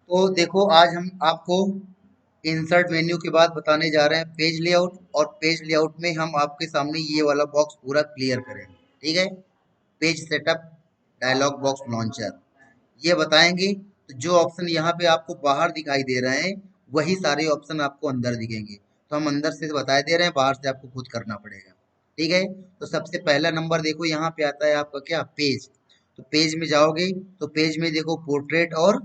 तो देखो आज हम आपको इंसर्ट मेन्यू के बाद बताने जा रहे हैं पेज लेआउट। और पेज लेआउट में हम आपके सामने ये वाला बॉक्स पूरा क्लियर करेंगे। ठीक है, page setup dialog box launcher ये बताएंगे। तो जो ऑप्शन यहाँ पे आपको बाहर दिखाई दे रहे हैं वही सारे ऑप्शन आपको अंदर दिखेंगे। तो हम अंदर से बता दे रहे हैं, बाहर से आपको खुद करना पड़ेगा। ठीक है, तो सबसे पहला नंबर देखो यहाँ पे आता है आपका क्या, पेज। तो पेज में जाओगे तो पेज में देखो पोर्ट्रेट और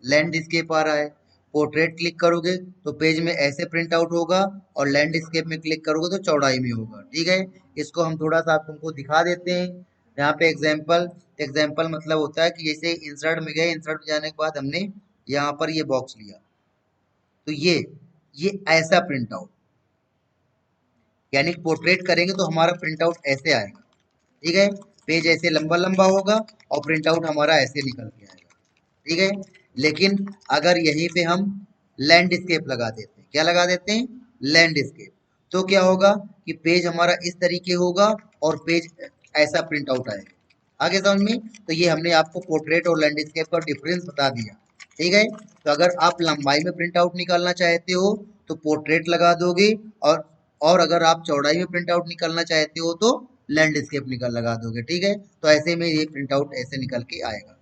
लैंडस्केप आ रहा है। पोर्ट्रेट क्लिक करोगे तो पेज में ऐसे प्रिंट आउट होगा, और लैंडस्केप में क्लिक करोगे तो चौड़ाई में होगा। ठीक है, इसको हम थोड़ा सा आपको दिखा देते हैं। यहाँ पे एग्जाम्पल, एग्जाम्पल मतलब होता है कि जैसे इंसर्ट में गए, इंसर्ट में जाने के बाद हमने यहाँ पर ये बॉक्स लिया, तो ये ऐसा प्रिंट आउट, यानी पोर्ट्रेट करेंगे तो हमारा प्रिंट आउट ऐसे आएगा। ठीक है, पेज ऐसे लंबा लंबा होगा और प्रिंट आउट हमारा ऐसे निकल के आएगा। ठीक है, लेकिन अगर यहीं पे हम लैंडस्केप लगा देते हैं, क्या लगा देते हैं, लैंडस्केप, तो क्या होगा कि पेज हमारा इस तरीके होगा और पेज ऐसा प्रिंट आउट आएगा। आगे समझ में? तो ये हमने आपको पोर्ट्रेट और लैंडस्केप का डिफरेंस बता दिया। ठीक है, तो अगर आप लंबाई में प्रिंट आउट निकालना चाहते हो तो पोर्ट्रेट लगा दोगे, और और अगर आप चौड़ाई में प्रिंट आउट निकालना चाहते हो तो लैंडस्केप निकाल लगा दोगे। ठीक है, तो ऐसे में ये प्रिंट आउट ऐसे निकल के आएगा।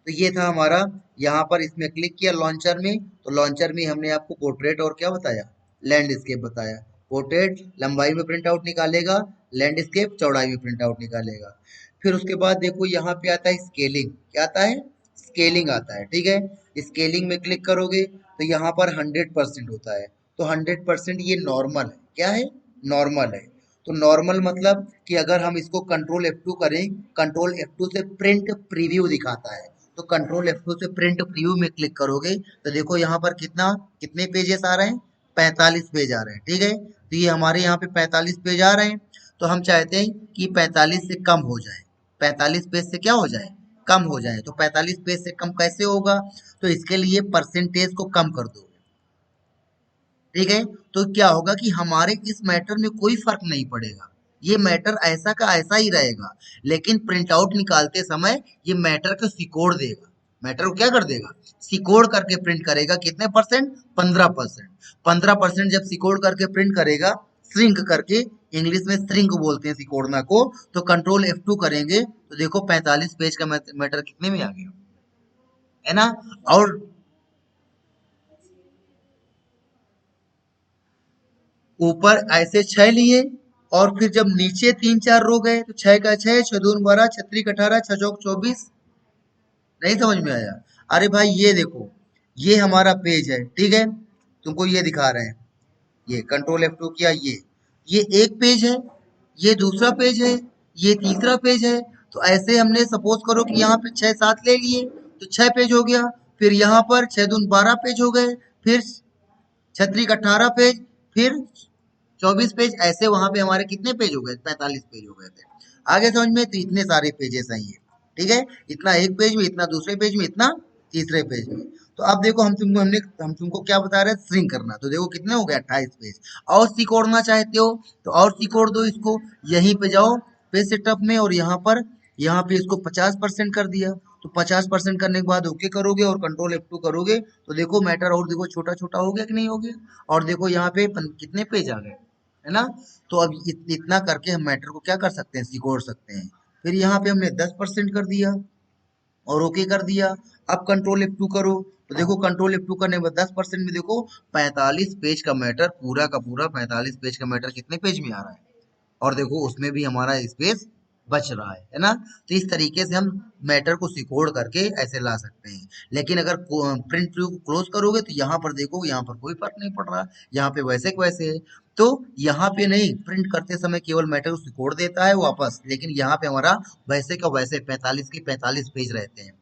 तो ये था हमारा, यहाँ पर इसमें क्लिक किया लॉन्चर में, तो लॉन्चर में हमने आपको पोर्ट्रेट और क्या बताया, लैंडस्केप बताया। पोर्ट्रेट लंबाई में प्रिंट आउट निकालेगा, लैंडस्केप चौड़ाई में प्रिंट आउट निकालेगा। फिर उसके बाद देखो यहाँ पे आता है स्केलिंग, क्या आता है, स्केलिंग आता है। ठीक है, स्केलिंग में क्लिक करोगे तो यहाँ पर 100% होता है। तो 100% ये नॉर्मल है, क्या है, नॉर्मल है। तो नॉर्मल मतलब कि अगर हम इसको कंट्रोल F2 करें, कंट्रोल F2 से प्रिंट प्रीव्यू दिखाता है, तो कंट्रोल F2 से प्रिंट प्रीव्यू में क्लिक करोगे तो देखो यहाँ पर कितना, कितने पेजेस आ रहे हैं, 45 पेज आ रहे हैं। ठीक है, तो ये हमारे यहाँ पे 45 पेज आ रहे हैं। तो हम चाहते हैं कि 45 से कम हो जाए, 45 पेज से क्या हो जाए, कम हो जाए। तो 45 पेज से कम कैसे होगा, तो इसके लिए परसेंटेज को कम कर दो। ठीक है, तो क्या होगा कि हमारे इस मैटर में कोई फर्क नहीं पड़ेगा, ये मैटर ऐसा का ऐसा ही रहेगा। लेकिन प्रिंट आउट निकालते समय ये मैटर को सिकोड़ देगा, मैटर को क्या कर देगा, सिकोड़ करके प्रिंट करेगा। कितने परसेंट, 15%। 15% जब सिकोड़ करके प्रिंट करेगा, श्रिंक करके, इंग्लिश में श्रिंक बोलते हैं सिकोड़ना को, तो कंट्रोल F2 करेंगे तो देखो 45 पेज का मैटर कितने में आ गया, है ना। और ऊपर ऐसे 6 लिए, और फिर जब नीचे 3 4 रो गए तो 6 का 6, 6 दून 12, 6 3 18, 6 चौक 24। नहीं समझ में आया? अरे भाई ये देखो, ये हमारा पेज है। ठीक है, तुमको ये दिखा रहे हैं, ये कंट्रोल F2 किया, ये एक पेज है, ये दूसरा पेज है, ये तीसरा पेज है। तो ऐसे हमने सपोज करो कि यहाँ पे 6 7 ले लिए तो 6 पेज हो गया। फिर यहाँ पर 6 दून 12 पेज हो गए, फिर 6 3 18 पेज, फिर 24 पेज। ऐसे वहां पे हमारे कितने पेज हो गए, 45 पेज हो गए थे। आगे समझ में? तो इतने सारे पेजेस हैं ये। ठीक है, इतना एक पेज में, इतना दूसरे पेज में, इतना तीसरे पेज में। तो अब देखो हम तुमको क्या बता रहे हैं, स्ट्रिंग करना। तो देखो कितने हो गए, 28 पेज। और सिकोड़ना चाहते हो तो और सिकोड़ दो इसको, यहीं पे जाओ पेज सेटअप में, और यहाँ पे इसको 50% कर दिया। तो 50% करने के बाद ओके करोगे और कंट्रोल F2 करोगे तो देखो मैटर और देखो छोटा छोटा हो गया कि नहीं हो गया। और देखो यहाँ पे कितने पेज आ गए, है ना। तो अब इतना करके हम मैटर को क्या कर सकते हैं, सिकोड़ सकते हैं। फिर यहाँ पे हमने 10% कर दिया और ओके कर दिया। अब कंट्रोल F2 करो तो देखो कंट्रोल F2 करने के बाद 10% में देखो 45 पेज का मैटर, पूरा का पूरा 45 पेज का मैटर कितने पेज में आ रहा है, और देखो उसमें भी हमारा स्पेस बच रहा है ना। तो इस तरीके से हम मैटर को सिकोड़ करके ऐसे ला सकते हैं। लेकिन अगर प्रिंट व्यू को क्लोज करोगे तो यहाँ पर देखो, यहाँ पर कोई फर्क नहीं पड़ रहा, यहाँ पे वैसे के वैसे है। तो यहाँ पे नहीं, प्रिंट करते समय केवल मैटर को सिकोड़ देता है वापस, लेकिन यहाँ पे हमारा वैसे का वैसे 45 के 45 पेज रहते हैं।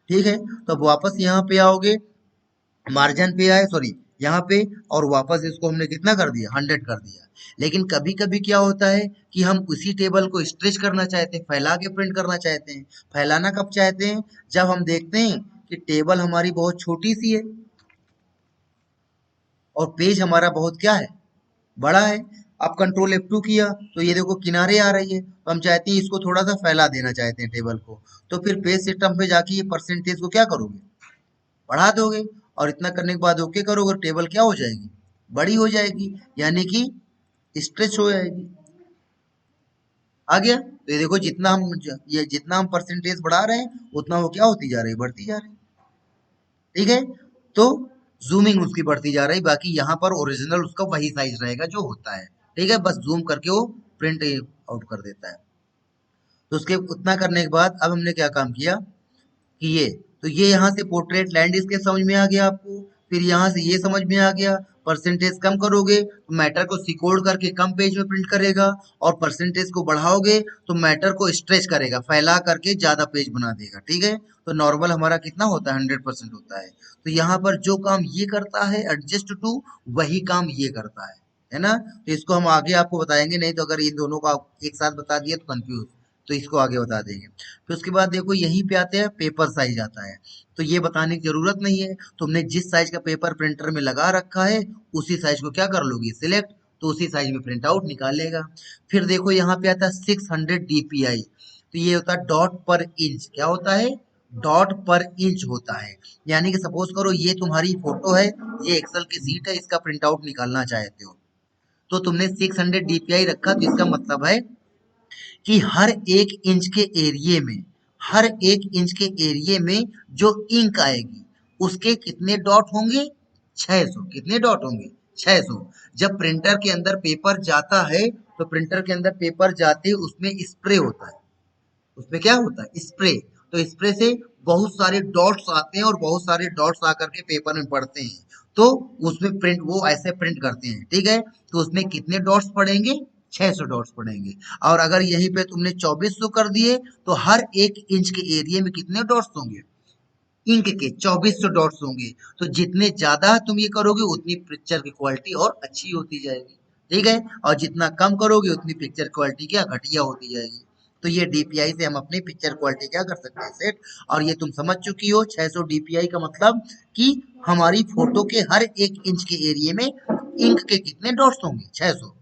ठीक है, तो अब वापस यहाँ पे आओगे, मार्जिन पे आए, सॉरी यहाँ पे, और वापस इसको हमने कितना कर दिया, 100 कर दिया। लेकिन कभी कभी क्या होता है कि हम उसी टेबल को स्ट्रेच करना चाहते हैं, फैला के प्रिंट करना चाहते हैं। फैलाना कब चाहते हैं, जब हम देखते हैं कि टेबल हमारी बहुत छोटी सी है और पेज हमारा बहुत क्या है, बड़ा है। अब कंट्रोल F2 किया तो ये देखो किनारे आ रही है, तो हम चाहते हैं इसको थोड़ा सा फैला देना चाहते हैं टेबल को। तो फिर पेज सिस्टम पे जाके ये परसेंटेज को क्या करोगे, बढ़ा दोगे और इतना करने के बाद ओके करोगे, टेबल क्या हो जाएगी, बड़ी हो जाएगी, यानी कि स्ट्रेच हो जाएगी। आ गया? तो ये देखो ये जितना हम परसेंटेज बढ़ा रहे हैं उतना वो क्या होती जा रही है, बढ़ती जा रही है। ठीक है, तो जूमिंग उसकी बढ़ती जा रही, बाकी यहाँ पर ओरिजिनल उसका वही साइज रहेगा जो होता है। ठीक है, बस जूम करके वो प्रिंट आउट कर देता है। तो उसके उतना करने के बाद अब हमने क्या काम किया कि ये यहाँ से पोर्ट्रेट लैंडस्केप समझ में आ गया आपको, फिर यहाँ से ये समझ में आ गया। परसेंटेज कम करोगे तो मैटर को सिकोड़ करके कम पेज में प्रिंट करेगा, और परसेंटेज को बढ़ाओगे तो मैटर को स्ट्रेच करेगा, फैला करके ज्यादा पेज बना देगा। ठीक है, तो नॉर्मल हमारा कितना होता है, 100% होता है। तो यहाँ पर जो काम ये करता है एडजस्ट टू, वही काम ये करता है ना। तो इसको हम आगे आपको बताएंगे, नहीं तो अगर इन दोनों को आप एक साथ बता दिए तो कंफ्यूज, तो इसको आगे बता देंगे। फिर उसके बाद देखो यहीं पे आते हैं, पेपर साइज आता है। तो ये बताने की जरूरत नहीं है, तुमने जिस साइज का पेपर प्रिंटर में लगा रखा है उसी साइज को क्या कर लोगी, सिलेक्ट, तो उसी साइज में प्रिंट आउट निकालेगा। फिर देखो यहाँ पे आता है 600 DPI, तो ये होता है डॉट पर इंच। क्या होता है, डॉट पर इंच होता है। यानी कि सपोज करो ये तुम्हारी फोटो है, ये एक्सेल की सीट है, इसका प्रिंट आउट निकालना चाहते हो, तो तुमने 600 DPI रखा, तो इसका मतलब है कि हर एक इंच के एरिए में, हर एक इंच के एरिए में जो इंक आएगी उसके कितने डॉट होंगे, 600। कितने डॉट होंगे, 600। जब प्रिंटर के अंदर पेपर जाता है, तो प्रिंटर के अंदर पेपर जाते उसमें स्प्रे होता है, उसमें क्या होता है, स्प्रे। तो स्प्रे से बहुत सारे डॉट्स आते हैं और बहुत सारे डॉट्स आकर के पेपर में पड़ते हैं, तो उसमें प्रिंट, वो ऐसे प्रिंट करते हैं। ठीक है, तो उसमें कितने डॉट्स पड़ेंगे, 600 डॉट्स पड़ेंगे। और अगर यहीं पे तुमने 2400 कर दिए, तो हर एक इंच के एरिया में कितने डॉट्स होंगे, इंक के 2400 डॉट्स होंगे। तो जितने ज्यादा तुम ये करोगे उतनी पिक्चर की क्वालिटी और अच्छी होती जाएगी। ठीक है, और जितना कम करोगे उतनी पिक्चर क्वालिटी क्या घटिया होती जाएगी। तो ये डीपीआई से हम अपनी पिक्चर क्वालिटी क्या कर सकते हैं, सेट। और ये तुम समझ चुकी हो 600 डीपीआई का मतलब कि हमारी फोटो के हर एक इंच के एरिया में इंक के कितने डॉट्स होंगे, 600।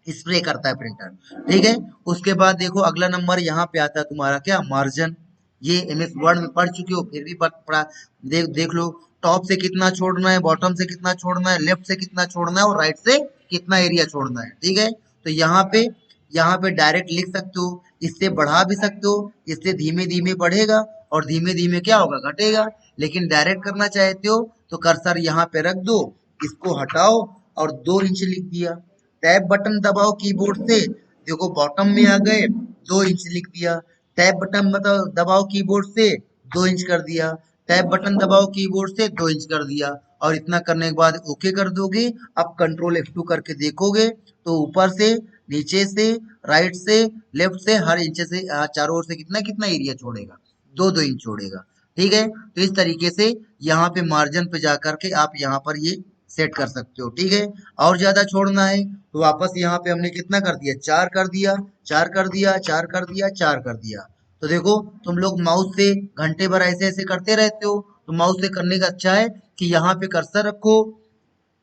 स्प्रे करता है प्रिंटर। ठीक है, उसके बाद देखो अगला नंबर यहाँ पे आता है तुम्हारा क्या, मार्जिन। ये एमएस वर्ड में पढ़ चुके हो, फिर भी पढ़ा, देख लो। टॉप से कितना छोड़ना है, बॉटम से कितना छोड़ना है, लेफ्ट से कितना छोड़ना है और राइट से कितना एरिया छोड़ना है। ठीक है, तो यहाँ पे डायरेक्ट लिख सकते हो, इससे बढ़ा भी सकते हो, इससे धीमे धीमे बढ़ेगा और धीमे धीमे क्या होगा, घटेगा। लेकिन डायरेक्ट करना चाहते हो तो कर्सर यहाँ पे रख दो, इसको हटाओ और 2 इंच लिख दिया। टैब बटन दबाओ कीबोर्ड से, देखो बॉटम में आ गए, 2 इंच लिख दिया। टैब बटन दबाओ कीबोर्ड से, 2 इंच कर दिया। टैब बटन दबाओ कीबोर्ड से, 2 इंच कर दिया। और इतना करने के बाद ओके कर दोगे। अब कंट्रोल F2 करके देखोगे तो ऊपर से, नीचे से, राइट से, लेफ्ट से, हर इंच से चारों ओर से कितना कितना एरिया छोड़ेगा, 2-2 इंच छोड़ेगा। ठीक है, तो इस तरीके से यहाँ पे मार्जिन पे जा करके आप यहाँ पर ये सेट कर सकते हो। ठीक है, और ज्यादा छोड़ना है तो वापस यहाँ पे हमने कितना कर दिया, 4 कर दिया, 4 कर दिया, 4 कर दिया, 4 कर दिया। तो देखो तुम लोग माउस से घंटे भर ऐसे ऐसे करते रहते हो, तो माउस से करने का अच्छा है कि यहाँ पे कर्सर रखो,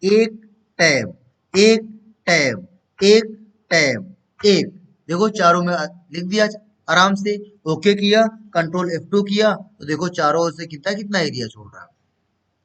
एक टैब, एक टैब, एक टैब, एक, देखो चारों में लिख दिया आराम से। ओके किया, कंट्रोल F2 किया, तो देखो चारों ओर से कितना कितना एरिया छोड़ रहा है,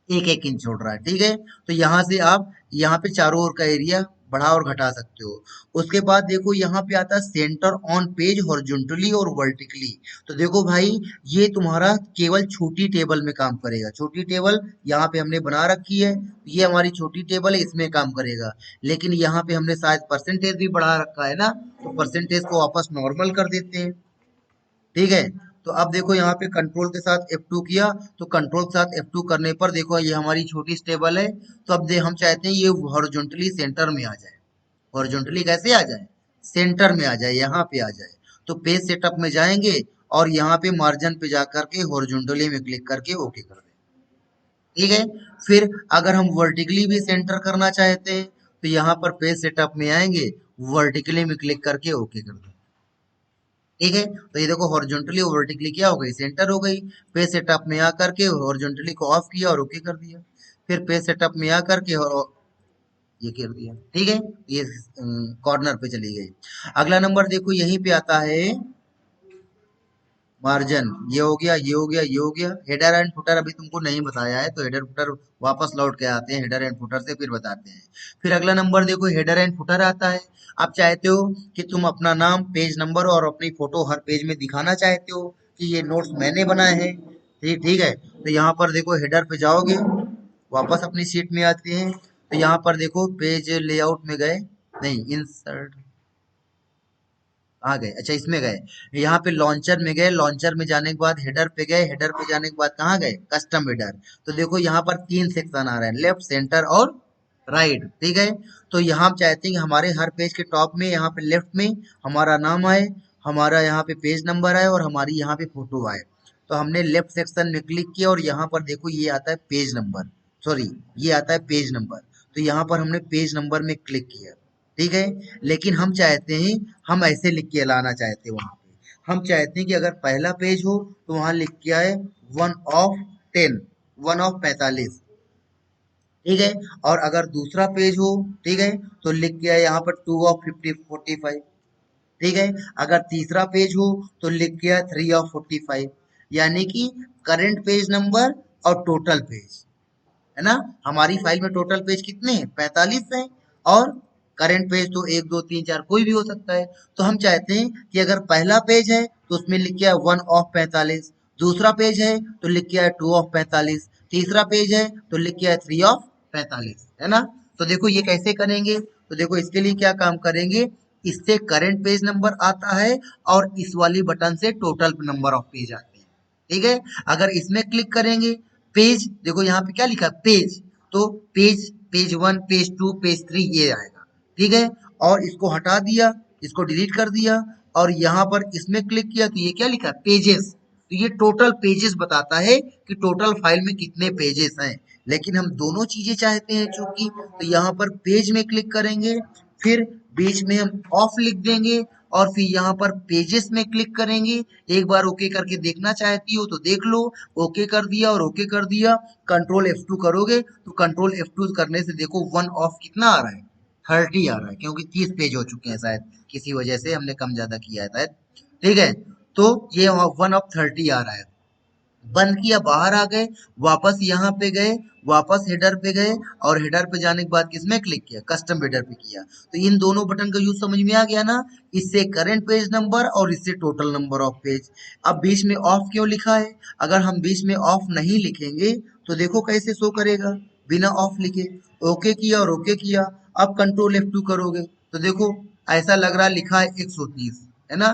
1-1 इंच छोड़ रहा है। ठीक है, तो यहाँ से आप यहाँ पे चारों ओर का एरिया बढ़ा और घटा सकते हो। उसके बाद देखो यहाँ पे आता है सेंटर ऑन पेज हॉरिजॉन्टली और वर्टिकली। तो देखो भाई, ये तुम्हारा केवल छोटी टेबल में काम करेगा। छोटी टेबल यहाँ पे हमने बना रखी है, ये हमारी छोटी टेबल है, इसमें काम करेगा। लेकिन यहाँ पे हमने शायद परसेंटेज भी बढ़ा रखा है ना, तो परसेंटेज को वापस नॉर्मल कर देते हैं। ठीक है, तो अब देखो यहाँ पे कंट्रोल के साथ F2 किया, तो कंट्रोल के साथ F2 करने पर देखो ये हमारी छोटी टेबल है। तो अब हम चाहते हैं ये हॉरिजॉन्टली सेंटर में आ जाए। हॉरिजॉन्टली कैसे आ जाए, सेंटर में आ जाए, यहाँ पे आ जाए। तो पेज सेटअप में जाएंगे और यहाँ पे मार्जिन पे जा करके हॉरिजॉन्टली में क्लिक करके ओके कर दें। ठीक है, फिर अगर हम वर्टिकली भी सेंटर करना चाहते हैं तो यहाँ पर पेज सेटअप में आएंगे, वर्टिकली में क्लिक करके ओके कर दें। ठीक है, तो ये देखो हॉरिजॉन्टली और वर्टिकली क्या हो गई, सेंटर हो गई। पेज सेटअप में आकर के हॉरिजॉन्टली को ऑफ किया और ओके कर दिया। फिर पेज सेटअप में आकर के ये कर दिया। ठीक है, ये कॉर्नर पे चली गई। अगला नंबर देखो यहीं पे आता है मार्जिन, ये हो गया, ये हो गया, ये हो गया। हेडर एंड फुटर अभी तुमको नहीं बताया है, तो हेडर फुटर वापस लौट के आते हैं हेडर एंड फुटर से, फिर बताते हैं। फिर अगला नंबर देखो, हेडर एंड फुटर आता है। आप चाहते हो कि तुम अपना नाम, पेज नंबर और अपनी फोटो हर पेज में दिखाना चाहते हो कि ये नोट्स मैंने बनाए हैं। ठीक ठीक है, तो यहाँ पर देखो हेडर पे जाओगे, वापस अपनी सीट में आते हैं, तो यहाँ पर देखो पेज लेआउट में गए, नहीं इंसर्ट आ गए, अच्छा इसमें गए, यहाँ पे लॉन्चर में गए, लॉन्चर में जाने के बाद हेडर पे गए, हेडर पे जाने के बाद कहाँ गए, कस्टम हेडर। तो देखो यहाँ पर तीन सेक्शन आ रहे हैं, लेफ्ट, सेंटर और राइट। ठीक है, तो यहाँ हम चाहते हैं कि हमारे हर पेज के टॉप में, यहाँ पे लेफ्ट में हमारा नाम आए, हमारा यहाँ पे पेज नंबर आए और हमारी यहाँ पे फोटो आए। तो हमने लेफ्ट सेक्शन में क्लिक किया और यहाँ पर देखो ये आता है पेज नंबर, सॉरी ये आता है पेज नंबर। तो यहाँ पर हमने पेज नंबर में क्लिक किया। ठीक है, लेकिन हम चाहते हैं, हम ऐसे लिख के लाना चाहते हैं वहां पे, हम चाहते हैं कि अगर पहला पेज हो तो वहां लिख के आए 1 ऑफ 10, 1 ऑफ 45। ठीक है, और अगर दूसरा पेज हो, ठीक है, तो लिख के आए यहाँ पर 2 ऑफ 45। ठीक है, अगर तीसरा पेज हो तो लिख के आए 3 ऑफ 45। यानी कि करेंट पेज नंबर और टोटल पेज, है ना। हमारी फाइल में टोटल पेज कितने हैं, 45 है, और करंट पेज तो 1 2 3 4 कोई भी हो सकता है। तो हम चाहते हैं कि अगर पहला पेज है तो उसमें लिख के आए 1 ऑफ 45, दूसरा पेज है तो लिख के आए 2 ऑफ 45, तीसरा पेज है तो लिख के आए 3 ऑफ 45, है ना। तो देखो ये कैसे करेंगे, तो देखो इसके लिए क्या काम करेंगे, इससे करंट पेज नंबर आता है और इस वाली बटन से टोटल नंबर ऑफ पेज आते हैं। ठीक है, अगर इसमें क्लिक करेंगे, पेज देखो यहाँ पे क्या लिखा है, पेज, तो पेज, पेज 1, पेज 2, पेज 3 ये आएगा। ठीक है, और इसको हटा दिया, इसको डिलीट कर दिया, और यहाँ पर इसमें क्लिक किया तो ये क्या लिखा है, पेजेस। तो ये टोटल पेजेस बताता है कि टोटल फाइल में कितने पेजेस हैं। लेकिन हम दोनों चीजें चाहते हैं चूंकि, तो यहाँ पर पेज में क्लिक करेंगे, फिर बीच में हम ऑफ लिख देंगे, और फिर यहाँ पर पेजेस में क्लिक करेंगे। एक बार ओके करके देखना चाहती हो तो देख लो, ओके कर दिया और ओके कर दिया, कंट्रोल F2 करोगे तो कंट्रोल F2 करने से देखो 1 ऑफ कितना आ रहा है, 30 आ रहा है, क्योंकि 30 पेज हो चुके हैं, शायद किसी वजह से हमने कम ज्यादा किया है शायद। ठीक है, तो ये 1 ऑफ 30 आ रहा है। बंद किया, बाहर आ गए, वापस यहाँ पे गए, वापस हेडर पे गए, और हेडर पे जाने के बाद किसमें क्लिक किया, कस्टम हेडर पे किया। तो इन दोनों बटन का यूज समझ में आ गया ना, इससे करंट पेज नंबर और इससे टोटल नंबर ऑफ पेज। अब बीच में ऑफ क्यों लिखा है, अगर हम बीच में ऑफ नहीं लिखेंगे तो देखो कैसे शो करेगा, बिना ऑफ लिखे। ओके किया और ओके किया, अब कंट्रोल F2 करोगे तो देखो ऐसा लग रहा है लिखा है 130, है ना।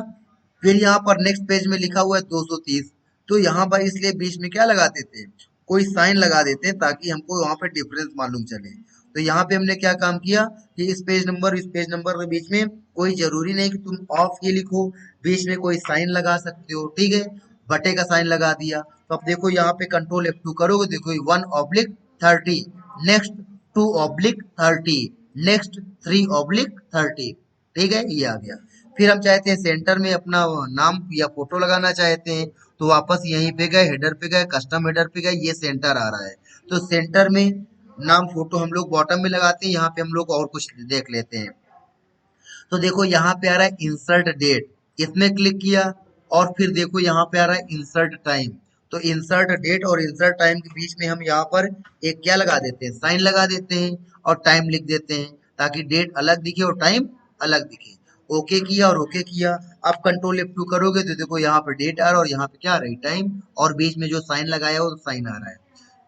फिर यहाँ पर नेक्स्ट पेज में लिखा हुआ है 230। तो यहाँ पर इसलिए बीच में क्या लगा देते हैं, कोई साइन लगा देते हैं, ताकि हमको वहां पे डिफरेंस मालूम चले। तो यहाँ पे हमने क्या काम किया कि इस पेज नंबर के बीच में कोई जरूरी नहीं कि तुम ऑफ ही लिखो, बीच में कोई साइन लगा सकते हो। ठीक है, बटे का साइन लगा दिया। तो अब देखो यहाँ पे कंट्रोल F2 करोगे, देखो 1/30, नेक्स्ट 2/30, नेक्स्ट 3/30। ठीक है, ये आ गया। फिर हम चाहते हैं सेंटर में अपना नाम या फोटो लगाना चाहते हैं, तो वापस यहीं पे गए, हेडर पे गए, कस्टम हेडर पे गए, ये सेंटर आ रहा है। तो सेंटर में नाम फोटो हम लोग बॉटम में लगाते हैं, यहाँ पे हम लोग और कुछ देख लेते हैं। तो देखो यहाँ पे आ रहा है इंसर्ट डेट, इसमें क्लिक किया, और फिर देखो यहाँ पे आ रहा है इंसर्ट टाइम। तो इंसर्ट डेट और इंसर्ट टाइम के बीच में हम यहाँ पर एक क्या लगा देते हैं, साइन लगा देते हैं, और टाइम लिख देते हैं, ताकि डेट अलग दिखे और टाइम अलग दिखे। ओके किया और ओके किया। अब कंट्रोल F2 करोगे तो देखो यहाँ पे डेट आ रहा है और यहाँ पे क्या आ रहा है, टाइम, और बीच में जो साइन लगाया हो तो साइन आ रहा है।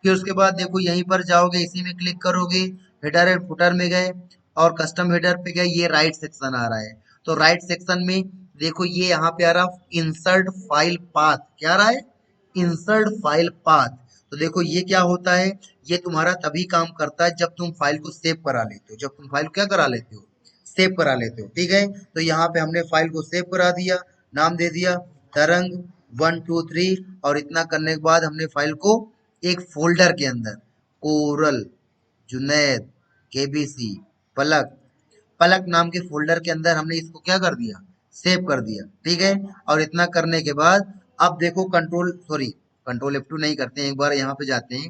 फिर उसके बाद देखो यहीं पर जाओगे, इसी में क्लिक करोगे, हेडर एंड फुटर में गए और कस्टम हेडर पे गए, ये राइट सेक्शन आ रहा है। तो राइट सेक्शन में देखो ये यहाँ पे आ रहा इंसर्ट फाइल पाथ, क्या आ रहा है, इंसर्ट फाइल पाथ। तो देखो ये क्या होता है, ये तुम्हारा तभी काम करता है जब तुम फाइल को सेव करा लेते हो, जब तुम फाइल को क्या करा लेते हो, सेव करा लेते हो। ठीक है, तो यहाँ पे हमने फाइल को सेव करा दिया, नाम दे दिया तरंग 1 2 3, और इतना करने के बाद हमने फाइल को एक फोल्डर के अंदर, कोरल, जुनैद, केबीसी, पलक, पलक नाम के फोल्डर के अंदर हमने इसको क्या कर दिया, सेव कर दिया। ठीक है, और इतना करने के बाद अब देखो कंट्रोल F2 नहीं करते हैं, एक बार यहाँ पे जाते हैं,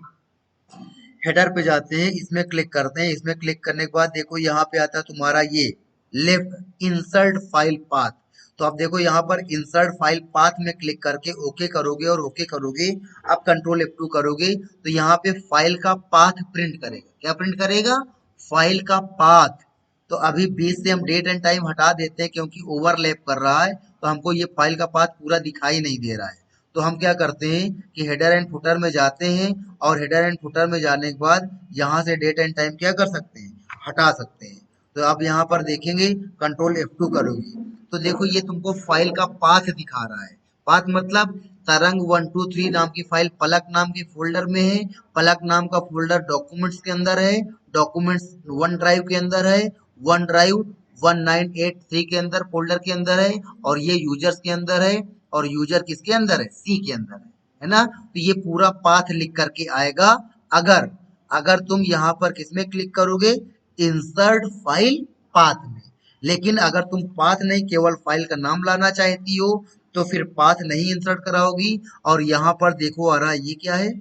हेडर पे जाते हैं, इसमें क्लिक करते हैं, इसमें क्लिक करने के बाद देखो यहाँ पे आता है तुम्हारा ये लेफ्ट इंसर्ट फाइल पाथ। तो आप देखो यहाँ पर इंसर्ट फाइल पाथ में क्लिक करके ओके करोगे और ओके करोगे, आप कंट्रोल F2 करोगे तो यहाँ पे फाइल का पाथ प्रिंट करेगा। क्या प्रिंट करेगा? फाइल का पाथ। तो अभी 20 से हम डेट एंड टाइम हटा देते हैं क्योंकि ओवरलैप कर रहा है, तो हमको ये फाइल का पाथ पूरा दिखाई नहीं दे रहा है। तो हम क्या करते हैं कि हेडर एंड फुटर में जाते हैं और हेडर एंड फुटर में जाने के बाद यहाँ से डेट एंड टाइम क्या कर सकते हैं? हटा सकते हैं। तो आप यहाँ पर देखेंगे कंट्रोल F2 करोगे तो देखो ये तुमको फाइल का पाथ दिखा रहा है। पाथ मतलब तरंग 123 नाम की फाइल पलक नाम के फोल्डर में है। पलक नाम का फोल्डर डॉक्यूमेंट्स के अंदर है। डॉक्यूमेंट्स वन ड्राइव के अंदर है। वन ड्राइव 1983 के अंदर फोल्डर के अंदर है और ये यूजर्स के अंदर है और यूजर किसके अंदर है? सी के अंदर है ना? तो ये पूरा पाथ लिख करके आएगा। अगर अगर तुम यहाँ पर किसमें क्लिक करोगे? इंसर्ट फाइल पाथ में। लेकिन अगर तुम पाथ नहीं केवल फाइल का नाम लाना चाहती हो तो फिर पाथ नहीं इंसर्ट कराओगी। और यहाँ पर देखो आ रहा है ये क्या है?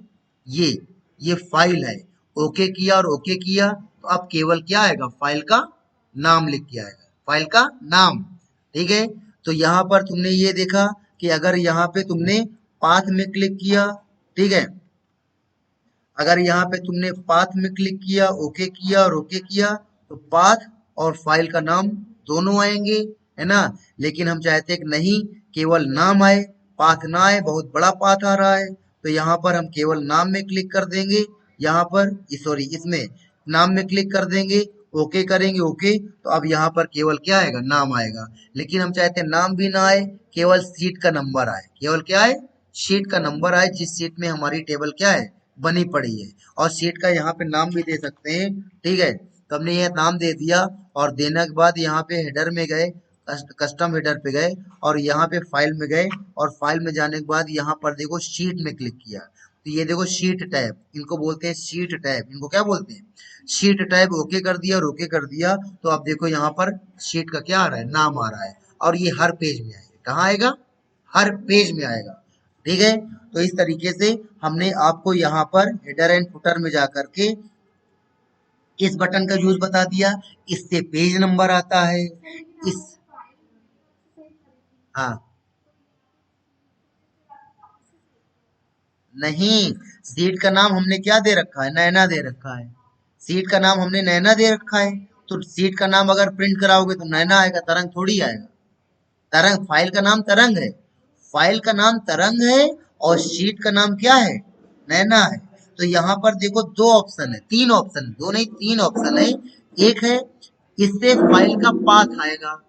ये ये फाइल है। ओके किया और ओके किया तो अब केवल क्या आएगा? फाइल का नाम लिख के आएगा। फाइल का नाम। ठीक है। तो यहाँ पर तुमने ये देखा कि अगर यहाँ पे तुमने पाथ में क्लिक किया, ठीक है, अगर यहाँ पे तुमने पाथ में क्लिक किया, ओके किया और ओके किया तो पाथ और फाइल का नाम दोनों आएंगे, है ना? लेकिन हम चाहते हैं कि नहीं, केवल नाम आए, पाथ ना आए। बहुत बड़ा पाथ आ रहा है तो यहाँ पर हम केवल नाम में क्लिक कर देंगे। यहाँ पर सॉरी इसमें नाम में क्लिक कर देंगे, ओके करेंगे, ओके तो अब यहाँ पर केवल क्या आएगा? नाम आएगा। लेकिन हम चाहते हैं नाम भी ना आए, केवल सीट का नंबर आए। केवल क्या आए? शीट का नंबर आए, जिस सीट में हमारी टेबल क्या है? बनी पड़ी है। और शीट का यहाँ पे नाम भी दे सकते हैं। ठीक है। तो हमने ये नाम दे दिया और देने के बाद यहाँ पे हेडर में गए, कस्टम हेडर पे गए और यहाँ पे फाइल में गए और फाइल में जाने के बाद यहाँ पर देखो शीट में क्लिक किया तो ये देखो शीट टैब, इनको बोलते हैं शीट टैब। इनको क्या बोलते हैं? Sheet tab. ओके कर दिया और ओके कर दिया तो अब देखो यहाँ पर शीट का क्या आ रहा है? नाम आ रहा है। और ये हर पेज में आएगा। कहाँ आएगा? हर पेज में आएगा। ठीक है। तो इस तरीके से हमने आपको यहाँ पर हेडर एंड फुटर में जाकर के इस बटन का यूज बता दिया। इससे पेज नंबर आता है। इस हाँ, नहीं, सीट का नाम हमने क्या दे रखा है? नैना दे रखा है। सीट का नाम हमने नैना दे रखा है। तो सीट का नाम अगर प्रिंट कराओगे तो नैना आएगा, तरंग थोड़ी आएगा। तरंग, फाइल का नाम तरंग है। फाइल का नाम तरंग है और शीट का नाम क्या है? नैना है। तो यहाँ पर देखो दो ऑप्शन है, तीन ऑप्शन, दो नहीं तीन ऑप्शन है। एक है इससे फाइल का पाथ आएगा,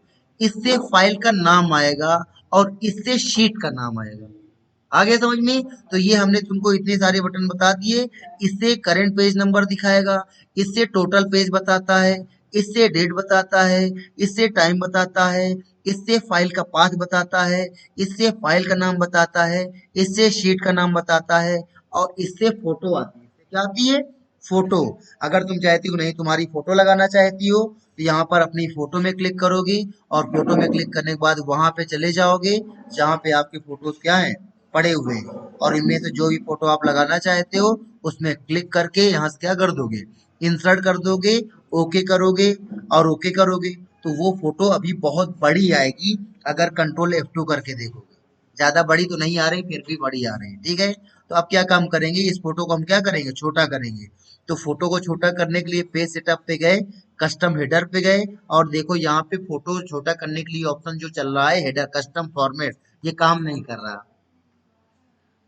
इससे फाइल का नाम आएगा और इससे शीट का नाम आएगा। आगे समझ में? तो ये हमने तुमको इतने सारे बटन बता दिए। इससे करंट पेज नंबर दिखाएगा, इससे टोटल पेज बताता है, इससे डेट बताता है, इससे टाइम बताता है, इससे फाइल का पाथ बताता है, इससे फाइल का नाम बताता है, इससे शीट का नाम बताता है और इससे फोटो आती है। इससे क्या आती है? फोटो। अगर तुम चाहती हो नहीं तुम्हारी फोटो लगाना चाहती हो तो यहाँ पर अपनी फोटो में क्लिक करोगी और फोटो में क्लिक करने के बाद वहां पे चले जाओगे जहाँ पे आपके फोटोज क्या है? पड़े हुए हैं। और इनमें से जो भी फोटो आप लगाना चाहते हो उसमें क्लिक करके यहाँ से क्या कर दोगे? इंसर्ट कर दोगे, ओके करोगे और ओके करोगे तो वो फोटो अभी बहुत बड़ी आएगी। अगर कंट्रोल F2 करके देखोगे, ज्यादा बड़ी तो नहीं आ रही, फिर भी बड़ी आ रही है। ठीक है। तो अब क्या काम करेंगे? इस फोटो को हम क्या करेंगे? छोटा करेंगे। तो फोटो को छोटा करने के लिए पेज सेटअप पे गए, कस्टम हेडर पे गए और देखो यहाँ पे फोटो छोटा करने के लिए ऑप्शन जो चल रहा है हेडर कस्टम फॉर्मेट, ये काम नहीं कर रहा।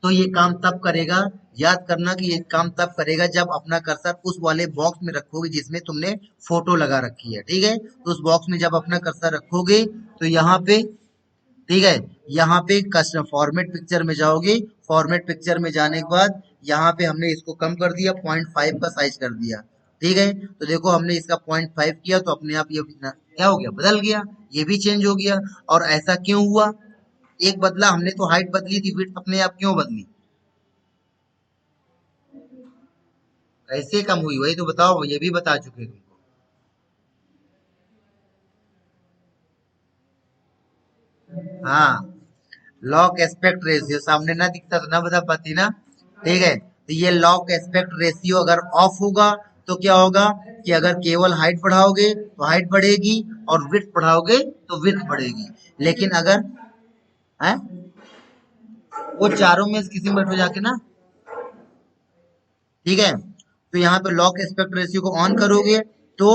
तो ये काम तब करेगा, याद करना कि ये काम तब करेगा जब अपना कर्सर उस वाले बॉक्स में रखोगे जिसमें तुमने फोटो लगा रखी है। ठीक है। तो उस बॉक्स में जब अपना कर्सर रखोगे तो यहाँ पे, ठीक है, यहाँ पे कस्टम फॉर्मेट पिक्चर में जाओगे। फॉर्मेट पिक्चर में जाने के बाद यहाँ पे हमने इसको कम कर दिया, 0.5 का साइज कर दिया। ठीक है। तो देखो हमने इसका 0.5 किया तो अपने आप ये क्या हो गया? बदल गया। ये भी चेंज हो गया। और ऐसा क्यों हुआ? एक बदला, हमने तो हाइट बदली थी, विड्थ अपने आप क्यों बदली? कैसे कम हुई वही तो बताओ, ये भी बता चुके तुमको। हाँ, लॉक एस्पेक्ट रेशियो सामने ना दिखता तो ना बता पाती ना। ठीक है। तो ये लॉक एस्पेक्ट रेशियो अगर ऑफ होगा तो क्या होगा कि अगर केवल हाइट बढ़ाओगे तो हाइट बढ़ेगी और विड्थ बढ़ाओगे तो विड्थ बढ़ेगी। लेकिन अगर है वो चारों में से किसी में बैठो जाके ना, ठीक है। तो यहाँ पे लॉक एस्पेक्ट रेशियो को ऑन करोगे तो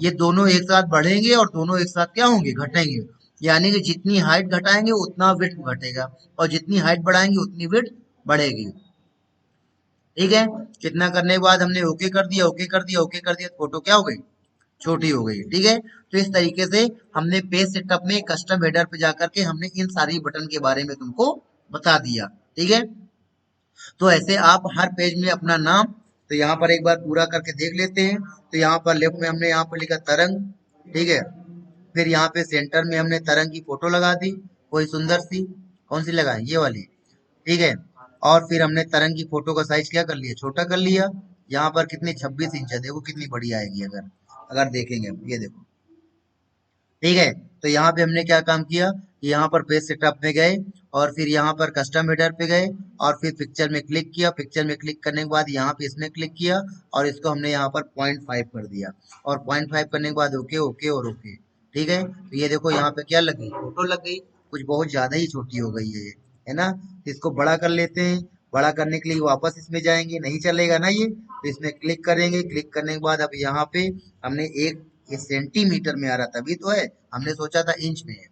ये दोनों एक साथ बढ़ेंगे और दोनों एक साथ क्या होंगे, घटेंगे। यानी कि जितनी हाइट घटाएंगे उतना विड्थ घटेगा और जितनी हाइट बढ़ाएंगे उतनी विड्थ बढ़ेगी। ठीक है। कितना करने के बाद हमने ओके कर दिया, ओके कर दिया, ओके कर दिया, फोटो क्या हो गई, छोटी हो गई। ठीक है। तो इस तरीके से हमने पेज सेटअप में कस्टम हेडर पे जाकर के हमने इन सारी बटन के बारे में तुमको बता दिया। ठीक है। तो ऐसे आप हर पेज में अपना नाम, तो यहाँ पर एक बार पूरा करके देख लेते हैं। तो यहाँ पर लेफ्ट में हमने यहाँ पर लिखा तरंग, ठीक है। फिर यहाँ पे सेंटर में हमने तरंग की फोटो लगा दी, कोई सुंदर सी, कौन सी लगाए, ये वाली, ठीक है। और फिर हमने तरंग की फोटो का साइज क्या कर लिया, छोटा कर लिया। यहाँ पर कितनी 26 इंच है, देखो कितनी बड़ी आएगी अगर अगर देखेंगे, ये देखो। ठीक है। तो यहाँ पे हमने क्या काम किया कि यहाँ पर पेज सेटअप में गए और फिर यहाँ पर कस्टम हेडर पे गए और फिर पिक्चर में क्लिक किया। पिक्चर में क्लिक करने के बाद यहाँ पे इसमें क्लिक किया और इसको हमने यहाँ पर 0.5 कर दिया और 0.5 करने के बाद ओके ओके और ओके। ठीक है। तो ये देखो यहाँ पे क्या लग गई, फोटो लग गई। कुछ बहुत ज्यादा ही छोटी हो गई है ये, है ना। तो इसको बड़ा कर लेते हैं। बड़ा करने के लिए वापस इसमें जाएंगे, नहीं चलेगा ना ये, तो इसमें क्लिक करेंगे। क्लिक करने के बाद अब यहाँ पे हमने एक, ये सेंटीमीटर में आ रहा था अभी तो है, हमने सोचा था इंच में है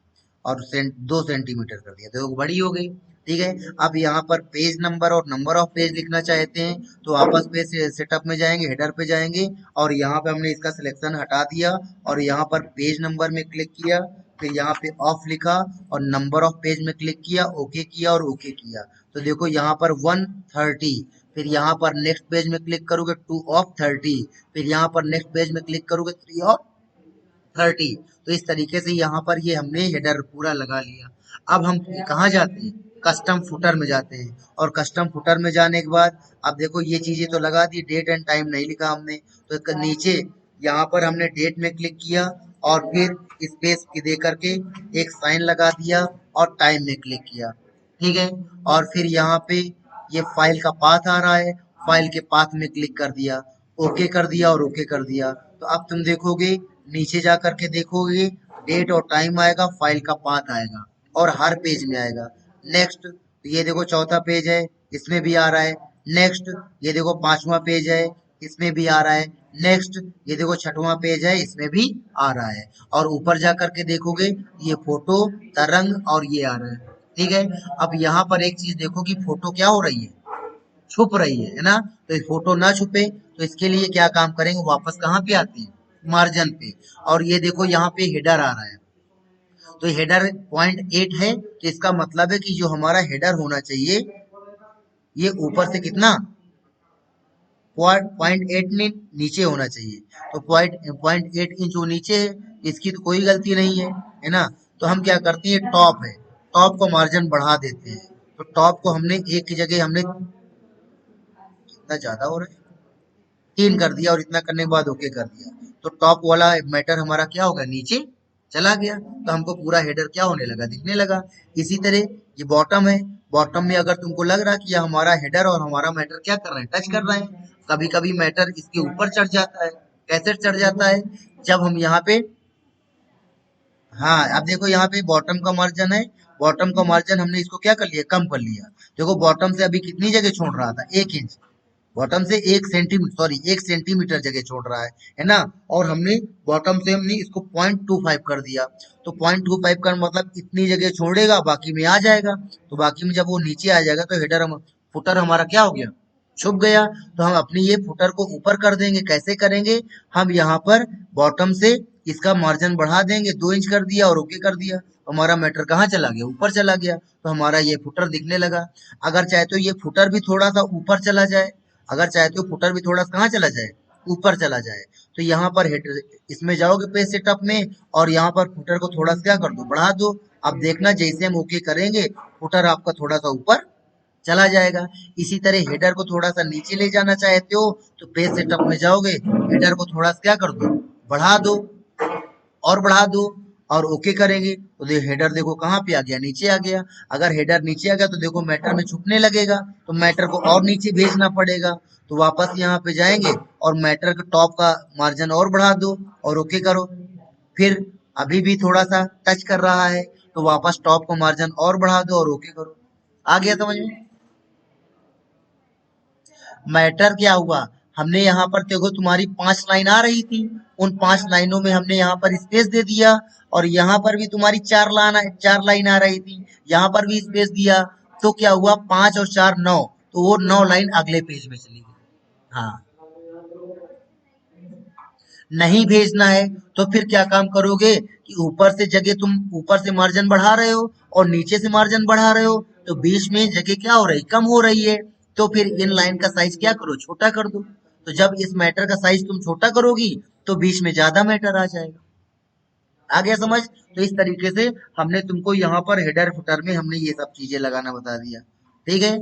और 2 सेंटीमीटर कर दिया तो बड़ी हो गई। ठीक है। अब यहाँ पर पेज नंबर और नंबर ऑफ पेज लिखना चाहते हैं तो वापस पेज सेटअप में जाएंगे, हेडर पे जाएंगे और यहाँ पे हमने इसका सिलेक्शन हटा दिया और यहाँ पर पेज नंबर में क्लिक किया। फिर यहाँ पे ऑफ लिखा और नंबर ऑफ पेज में क्लिक किया, ओके किया और ओके किया। तो देखो यहाँ पर 130। फिर यहाँ पर नेक्स्ट पेज में क्लिक करोगे 2 of 30। फिर यहाँ पर नेक्स्ट पेज में क्लिक करोगे 3 of 30। तो इस तरीके से यहाँ पर ये हमने हेडर पूरा लगा लिया। अब हम कहाँ जाते हैं, कस्टम फुटर में जाते हैं और कस्टम फुटर में जाने के बाद अब देखो ये चीजें तो लगा दी, डेट एंड टाइम नहीं लिखा हमने, तो नीचे यहाँ पर हमने डेट में क्लिक किया और फिर स्पेस की दे करके एक साइन लगा दिया और टाइम में क्लिक किया। ठीक है। और फिर यहाँ पे ये फाइल का पाथ आ रहा है, फाइल के पाथ में क्लिक कर दिया, ओके कर दिया और ओके कर दिया। तो अब तुम देखोगे, नीचे जा करके देखोगे, डेट और टाइम आएगा, फाइल का पाथ आएगा और हर पेज में आएगा। नेक्स्ट, ये देखो चौथा पेज है, इसमें भी आ रहा है। नेक्स्ट, ये देखो पांचवा पेज है, इसमें भी आ रहा है। नेक्स्ट, ये देखो छठवां पेज है, इसमें भी आ रहा है। और ऊपर जा करके देखोगे, ये फोटो, तरंग और ये आ रहा है। ठीक है। अब यहाँ पर एक चीज देखो कि फोटो क्या हो रही है, छुप रही है ना। तो ये फोटो ना छुपे तो इसके लिए क्या काम करेंगे, वापस कहाँ पे आते हैं, मार्जिन पे। और ये देखो यहाँ पे हेडर आ रहा है, तो हेडर 0.8 है, तो इसका मतलब है कि जो हमारा हेडर होना चाहिए ये ऊपर से कितना 0.8 नीचे होना चाहिए। तो 0.8 इंच वो नीचे है, इसकी तो कोई गलती नहीं है ना। तो हम क्या करते हैं, टॉप है, टॉप को मार्जिन बढ़ा देते हैं। तो टॉप को हमने एक की जगह हमने, कितना ज्यादा हो रहा है, 3 कर दिया और इतना करने के बाद ओके कर दिया। तो टॉप वाला मैटर हमारा क्या होगा, नीचे चला गया। तो हमको पूरा हेडर क्या होने लगा, दिखने लगा। इसी तरह ये बॉटम है, बॉटम में अगर तुमको लग रहा कि ये हमारा हेडर और हमारा मैटर क्या कर रहे हैं, टच कर रहे हैं, कभी कभी मैटर इसके ऊपर चढ़ जाता है। कैसे चढ़ जाता है, जब हम यहाँ पे, हाँ अब देखो यहाँ पे बॉटम का मार्जिन है, बॉटम का मार्जिन हमने इसको क्या कर लिया, कम कर लिया। देखो बॉटम से अभी कितनी जगह छोड़ रहा था, 1 इंच, बॉटम से 1 सेंटीमीटर, सॉरी 1 सेंटीमीटर जगह छोड़ रहा है ना। और हमने बॉटम से हमने इसको 0.25 कर दिया। तो 0.25 का मतलब इतनी जगह छोड़ेगा, बाकी में आ जाएगा। तो बाकी में जब वो नीचे आ जाएगा तो हेडर हम, फुटर हमारा क्या हो गया, छुप गया। तो हम अपनी ये फुटर को ऊपर कर देंगे। कैसे करेंगे, हम यहाँ पर बॉटम से इसका मार्जिन बढ़ा देंगे, 2 इंच कर दिया और ओके कर दिया। हमारा मैटर कहाँ चला गया, ऊपर चला गया। तो हमारा ये फुटर दिखने लगा। अगर चाहे तो ये फुटर भी थोड़ा सा ऊपर चला जाए, अगर चाहते हो फुटर भी थोड़ा सा कहाँ चला जाए, ऊपर चला जाए। तो यहाँ पर हेडर, इसमें जाओगे पेज सेटअप में और यहाँ पर फुटर को थोड़ा सा क्या कर दो, बढ़ा दो। अब देखना जैसे हम ओके करेंगे फुटर आपका थोड़ा सा ऊपर चला जाएगा। इसी तरह हेडर को थोड़ा सा नीचे ले जाना चाहते हो तो पेज सेटअप में जाओगे, हेडर को थोड़ा सा क्या कर दो, बढ़ा दो और बढ़ा दो। और ओके करेंगे तो हेडर देखो कहाँ पे आ गया, नीचे आ गया। अगर हेडर नीचे आ गया तो देखो मैटर में छुपने लगेगा, तो मैटर को और नीचे भेजना पड़ेगा। तो वापस यहाँ पे जाएंगे और मैटर के टॉप का मार्जिन और बढ़ा दो और ओके करो। फिर अभी भी थोड़ा सा टच कर रहा है तो वापस टॉप का मार्जिन और बढ़ा दो और ओके करो। आ गया समझ में? मैटर क्या हुआ, हमने यहाँ पर देखो तुम्हारी 5 लाइन आ रही थी, उन 5 लाइनों में हमने यहाँ पर स्पेस दे दिया, और यहाँ पर भी तुम्हारी 4 लाइन आ रही थी, यहाँ पर भी स्पेस दिया। तो क्या हुआ, 5 और 4 9, तो वो 9 लाइन अगले पेज में चली गई। हाँ, नहीं भेजना है तो फिर क्या काम करोगे कि ऊपर से जगह तुम ऊपर से मार्जिन बढ़ा रहे हो और नीचे से मार्जिन बढ़ा रहे हो, तो बीच में जगह क्या हो रही, कम हो रही है। तो फिर इन लाइन का साइज क्या करो, छोटा कर दो। तो जब इस मैटर का साइज तुम छोटा करोगी तो बीच में ज्यादा मैटर आ जाएगा। आ गया समझ? तो इस तरीके से हमने तुमको यहाँ पर हेडर फुटर में हमने ये सब चीजें लगाना बता दिया। ठीक है।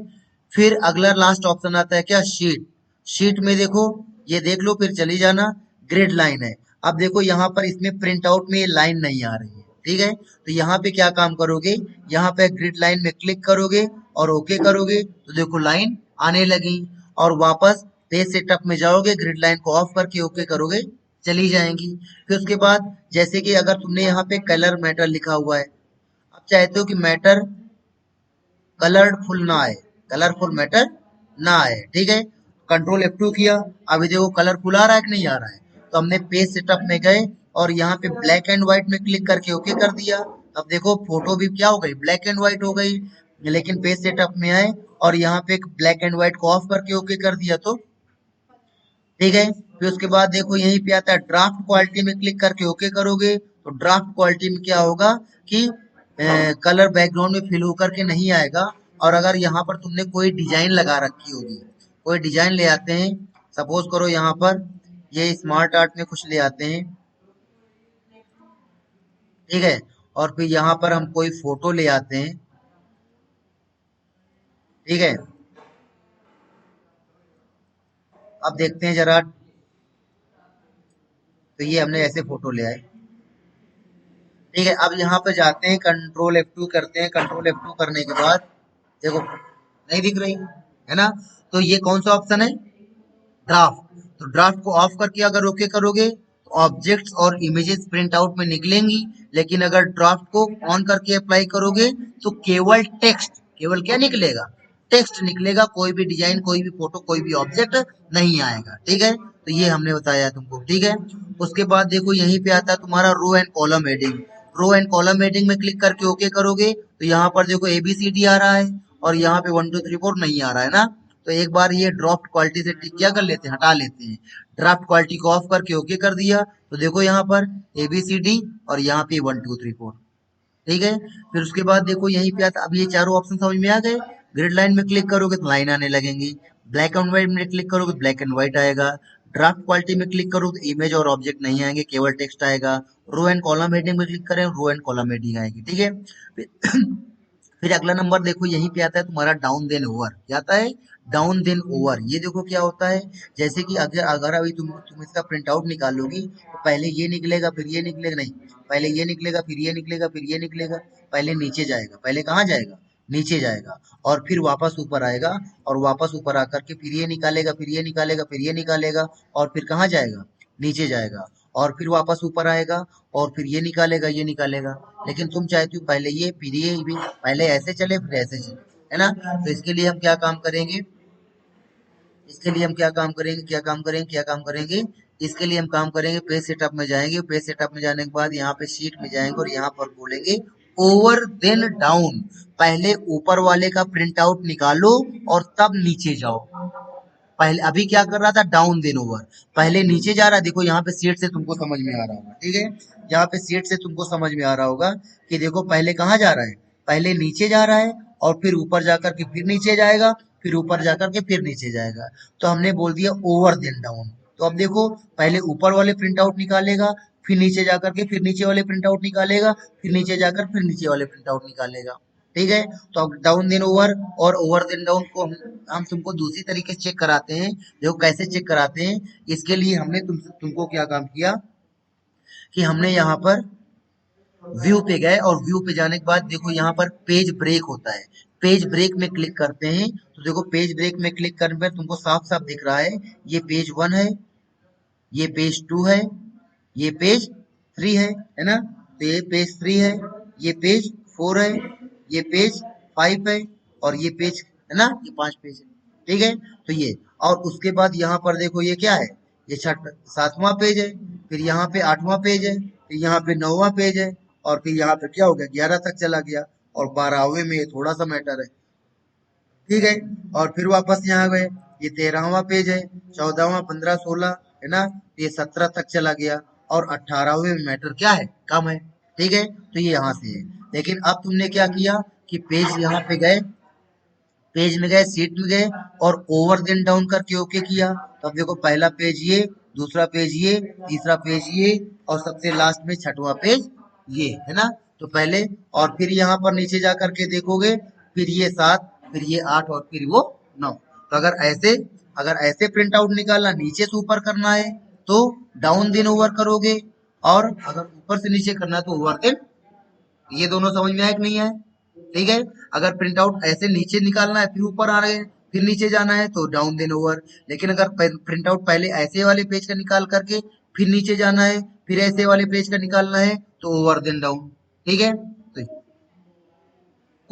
फिर अगला लास्ट ऑप्शन आता है क्या, शीट। शीट में देखो, ये देख लो फिर चली जाना, ग्रिड लाइन है। अब देखो यहाँ पर इसमें प्रिंट आउट में ये लाइन नहीं आ रही है, ठीक है। तो यहाँ पे क्या काम करोगे, यहाँ पे ग्रिड लाइन में क्लिक करोगे और ओके करोगे तो देखो लाइन आने लगी। और वापस पेज सेटअप में जाओगे, ग्रिड लाइन को ऑफ करके ओके करोगे, चली जाएंगी। फिर उसके बाद जैसे कि अगर तुमने यहाँ पे कलर मैटर लिखा हुआ है, आप चाहते हो कि मैटर कलरफुल ना आए, कलरफुल मैटर ना आए, ठीक है। कंट्रोल F2 किया, अभी देखो कलरफुल आ रहा है कि नहीं आ रहा है। तो हमने पेज सेटअप में गए और यहाँ पे ब्लैक एंड व्हाइट में क्लिक करके ओके कर दिया। अब देखो फोटो भी क्या हो गई, ब्लैक एंड व्हाइट हो गई। लेकिन पेज सेटअप में आए और यहाँ पे ब्लैक एंड व्हाइट को ऑफ करके ओके कर दिया तो ठीक है। फिर उसके बाद देखो यहीं पे आता है ड्राफ्ट क्वालिटी में क्लिक करके ओके करोगे तो ड्राफ्ट क्वालिटी में क्या होगा कि कलर बैकग्राउंड में फिल होकर के नहीं आएगा। और अगर यहाँ पर तुमने कोई डिजाइन लगा रखी होगी, कोई डिजाइन ले आते हैं, सपोज करो यहाँ पर ये स्मार्ट आर्ट में कुछ ले आते हैं, ठीक है। और फिर यहाँ पर हम कोई फोटो ले आते हैं, ठीक है। अब देखते हैं जरा, तो ये हमने ऐसे फोटो ले आए, ठीक है। अब यहाँ पे जाते हैं, कंट्रोल F2 करते हैं, कंट्रोल F2 करने के बाद देखो नहीं दिख रही है ना। तो ये कौन सा ऑप्शन है, ड्राफ्ट। तो ड्राफ्ट को ऑफ करके अगर ओके करोगे तो ऑब्जेक्ट्स और इमेजेस प्रिंट आउट में निकलेंगी। लेकिन अगर ड्राफ्ट को ऑन करके अप्लाई करोगे तो केवल टेक्स्ट, केवल क्या निकलेगा, टेक्स्ट निकलेगा, कोई भी डिजाइन, कोई भी फोटो, कोई भी ऑब्जेक्ट नहीं आएगा, ठीक है। तो ये हमने बताया तुमको, ठीक है। उसके बाद देखो यहीं पे आता है तुम्हारा row and column heading. Row and column heading में क्लिक करके ओके करोगे तो यहाँ पर देखो ABCD आ रहा है और यहाँ पे 1 2 3 4 नहीं आ रहा है ना। तो एक बार ये ड्राफ्ट क्वालिटी से क्या कर लेते हैं, हटा लेते हैं। ड्राफ्ट क्वालिटी को ऑफ करके ओके कर दिया तो देखो यहाँ पर ABCD और यहाँ पे 1 2 3 4, ठीक है। फिर उसके बाद देखो यहीं पे आता, अब ये चारों ऑप्शन समझ में आ गए। ग्रिड लाइन में क्लिक करोगे तो लाइन आने लगेंगी, ब्लैक एंड व्हाइट में क्लिक करोगे तो ब्लैक एंड व्हाइट आएगा, ड्राफ्ट क्वालिटी में क्लिक करो तो इमेज और ऑब्जेक्ट नहीं आएंगे, केवल टेक्स्ट आएगा। रो एंड कॉलम हेडिंग में क्लिक करें, रो एंड कॉलम हेडिंग आएगी, ठीक है। फिर फिर अगला नंबर देखो यहीं पे आता है तुम्हारा डाउन देन ओवर, क्या आता है, डाउन देन ओवर। ये देखो क्या होता है, जैसे कि अगर अगर अभी तुम इसका प्रिंट आउट निकालोगी तो पहले ये निकलेगा फिर ये निकलेगा, नहीं, पहले ये निकलेगा फिर ये निकलेगा फिर ये निकलेगा, पहले नीचे जाएगा, पहले कहाँ जाएगा, नीचे जाएगा, और फिर वापस ऊपर आएगा, और वापस ऊपर आकर के फिर ये निकालेगा फिर ये निकालेगा फिर ये निकालेगा, और फिर कहाँ जाएगा, नीचे जाएगा, और फिर वापस ऊपर आएगा, और फिर ये निकालेगा ये निकालेगा। लेकिन तुम चाहती हो पहले ये फिर ये भी, पहले ऐसे चले फिर ऐसे चले, है ना। तो इसके लिए हम क्या काम करेंगे, इसके लिए हम क्या काम करेंगे, क्या काम करेंगे, क्या काम करेंगे, इसके लिए हम काम करेंगे, पेज सेटअप में जाएंगे, पेज सेटअप में जाने के बाद यहाँ पे शीट में जाएंगे और यहाँ पर बोलेंगे ओवर देन डाउन। पहले ऊपर वाले का प्रिंट आउट निकालो और तब नीचे जाओ। पहले अभी क्या कर रहा था, डाउन देन ओवर, पहले नीचे जा रहा है। देखो यहाँ पे सीट से तुमको समझ में आ रहा होगा, ठीक है। यहाँ पे सीट से तुमको समझ में आ रहा होगा कि देखो पहले कहाँ जा रहा है, पहले नीचे जा रहा है, और फिर ऊपर जाकर के फिर नीचे जाएगा, फिर ऊपर जाकर के फिर नीचे जाएगा। तो हमने बोल दिया ओवर देन डाउन। तो अब देखो पहले ऊपर वाले प्रिंट आउट निकालेगा, फिर नीचे जाकर के फिर नीचे वाले प्रिंट आउट निकालेगा, फिर नीचे जाकर फिर नीचे वाले प्रिंट आउट निकालेगा, ठीक है। तो अब डाउन देन ओवर और ओवर देन डाउन को हम तुमको दूसरी तरीके से चेक कराते हैं। देखो कैसे चेक कराते हैं, इसके लिए हमने तुमको क्या काम किया कि हमने यहाँ पर व्यू पे गए और व्यू पे जाने के बाद देखो यहाँ पर पेज ब्रेक होता है। पेज ब्रेक में क्लिक करते हैं तो देखो पेज ब्रेक में क्लिक करने पर तुमको साफ साफ दिख रहा है ये पेज 1 है, ये पेज 2 है, ये पेज 3 है ना। तो ये पेज 3 है, ये पेज 4 है, ये पेज 5 है और ये पेज है ना, ये 5 पेज है। ठीक है, तो ये और उसके बाद यहाँ पर देखो ये क्या है, ये छठ 7वां पेज है, फिर यहाँ पे 8वां पेज है, फिर यहाँ पे 9वां पेज है और फिर यहाँ पे क्या हो गया 11 तक चला गया और 12वें में थोड़ा सा मैटर है। ठीक है, और फिर वापस यहाँ गए, ये 13वां पेज है, 14वां, 15, 16 है ना, ये 17 तक चला गया और 18वें में मैटर क्या है, कम है। ठीक है, तो ये यहाँ से है। लेकिन अब तुमने क्या किया कि पेज यहाँ पे गए, पेज में गए, सीट में गए और ओवर देन डाउन करके ओके किया। तो अब देखो पहला पेज ये, दूसरा पेज ये, तीसरा पेज ये और सबसे लास्ट में छठवां पेज ये है ना। तो पहले और फिर यहाँ पर नीचे जा करके देखोगे, फिर ये 7, फिर ये 8 और फिर वो 9। तो अगर ऐसे प्रिंट आउट निकालना, नीचे से ऊपर करना है तो डाउन देन ओवर करोगे और अगर ऊपर से नीचे करना है तो ओवर देन। ये दोनों समझ में आया कि नहीं है? ठीक है, अगर प्रिंट आउट ऐसे नीचे निकालना है फिर ऊपर आ रहे हैं फिर नीचे जाना है तो डाउन देन ओवर। लेकिन अगर प्रिंट आउट पहले ऐसे वाले पेज का निकाल करके फिर नीचे जाना है फिर ऐसे वाले पेज का निकालना है तो ओवर देन डाउन। ठीक है, तो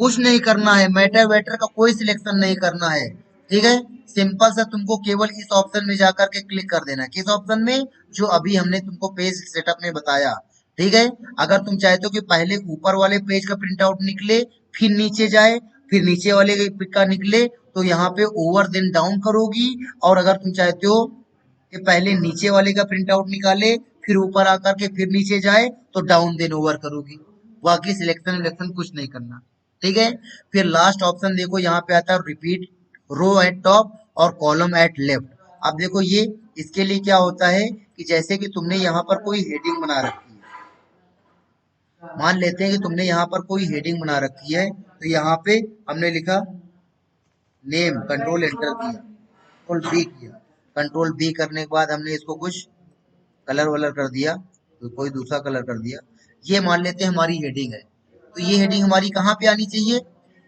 कुछ नहीं करना है, मैटर वैटर का कोई सिलेक्शन नहीं करना है। ठीक है, सिंपल सा तुमको केवल इस ऑप्शन में जाकर के क्लिक कर देना है। किस ऑप्शन में? जो अभी हमने तुमको पेज सेटअप में बताया। ठीक है, अगर तुम चाहते हो कि पहले ऊपर वाले पेज का प्रिंट आउट निकले फिर नीचे जाए फिर नीचे वाले का निकले तो यहाँ पे ओवर देन डाउन करोगी। और अगर तुम चाहते हो कि पहले नीचे वाले का प्रिंट आउट निकाले फिर ऊपर आकर के फिर नीचे जाए तो डाउन देन ओवर करोगी। बाकी सिलेक्शन विलेक्शन कुछ नहीं करना। ठीक है, फिर लास्ट ऑप्शन देखो यहाँ पे आता है रिपीट रो एट टॉप और कॉलम एट लेफ्ट। अब देखो ये इसके लिए क्या होता है कि जैसे कि तुमने यहाँ पर कोई हेडिंग बना रखी है, मान लेते हैं कि तुमने यहाँ पर कोई हेडिंग बना रखी है तो यहाँ पे हमने लिखा नेम, कंट्रोल एंटर किया, कंट्रोल बी किया, कंट्रोल बी करने के बाद हमने इसको कुछ कलर वलर कर दिया, तो कोई दूसरा कलर कर दिया। ये मान लेते हैं हमारी हेडिंग है, तो ये हेडिंग हमारी कहाँ पे आनी चाहिए?